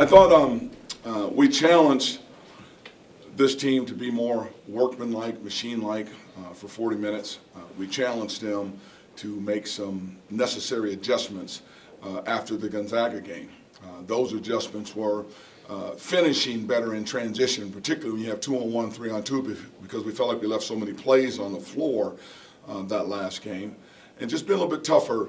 I thought we challenged this team to be more workmanlike, machine-like for 40 minutes. We challenged them to make some necessary adjustments after the Gonzaga game. Those adjustments were finishing better in transition, particularly when you have 2-on-1, 3-on-2, because we felt like we left so many plays on the floor that last game. And just be a little bit tougher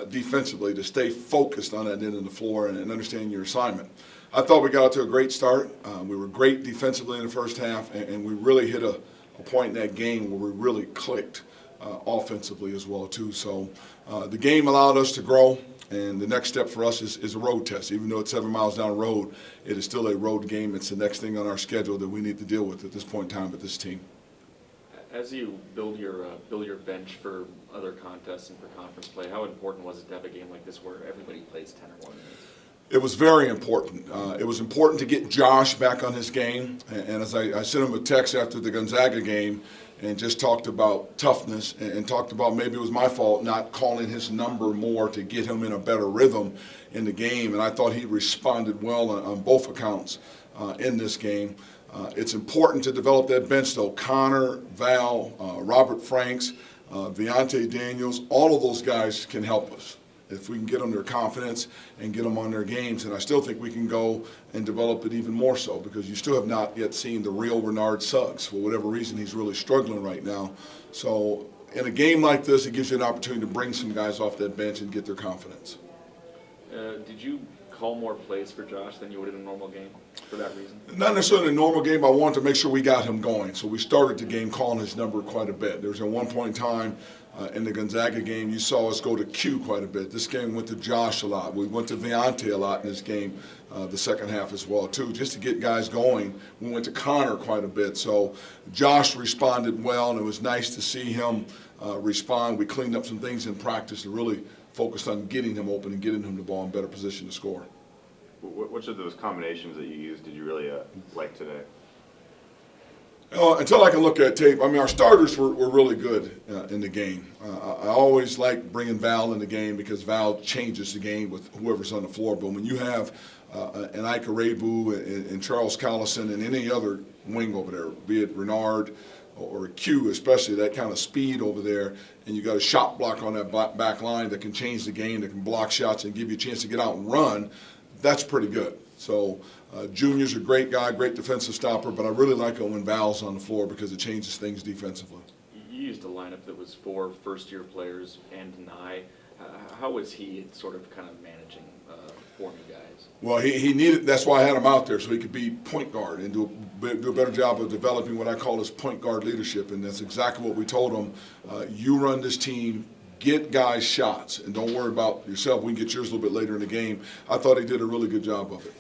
defensively to stay focused on that end of the floor and understand your assignment. I thought we got out to a great start. We were great defensively in the first half, and we really hit a point in that game where we really clicked offensively as well too. So the game allowed us to grow, and the next step for us is a road test. Even though it's 7 miles down the road, it is still a road game. It's the next thing on our schedule that we need to deal with at this point in time with this team. As you build your bench for other contests and for conference play, how important was it to have a game like this where everybody plays 10 or more minutes? It was very important. It was important to get Josh back on his game. And as I sent him a text after the Gonzaga game and just talked about toughness and talked about maybe it was my fault not calling his number more to get him in a better rhythm in the game. And I thought he responded well on both accounts in this game. It's important to develop that bench, though. Connor, Val, Robert Franks, Viante Daniels, all of those guys can help us if we can get them their confidence and get them on their games. And I still think we can go and develop it even more so, because you still have not yet seen the real Renard Suggs. For whatever reason, he's really struggling right now. So in a game like this, it gives you an opportunity to bring some guys off that bench and get their confidence. Did you call more plays for Josh than you would in a normal game for that reason? Not necessarily in a normal game. I wanted to make sure we got him going. So we started the game calling his number quite a bit. There was at one point in time in the Gonzaga game, you saw us go to Q quite a bit. This game went to Josh a lot. We went to Viante a lot in this game, the second half as well, too, just to get guys going. We went to Connor quite a bit. So Josh responded well, and it was nice to see him respond. We cleaned up some things in practice and really focused on getting him open and getting him the ball in better position to score. Which of those combinations that you used did you really like today? Until I can look at tape, I mean, our starters were really good in the game. I always like bringing Val in the game because Val changes the game with whoever's on the floor. But when you have an Ike Arebu and Charles Collison and any other wing over there, be it Renard or Q, especially that kind of speed over there, and you got a shot block on that back line that can change the game, that can block shots and give you a chance to get out and run, that's pretty good. So Junior's a great guy, great defensive stopper, but I really like it when Val's on the floor because it changes things defensively. You used a lineup that was 4 first-year players and Nye. How was he sort of kind of managing for you guys? Well, he needed. That's why I had him out there, so he could be point guard and do a better job of developing what I call his point guard leadership, and that's exactly what we told him. You run this team. Get guys shots, and don't worry about yourself. We can get yours a little bit later in the game. I thought he did a really good job of it.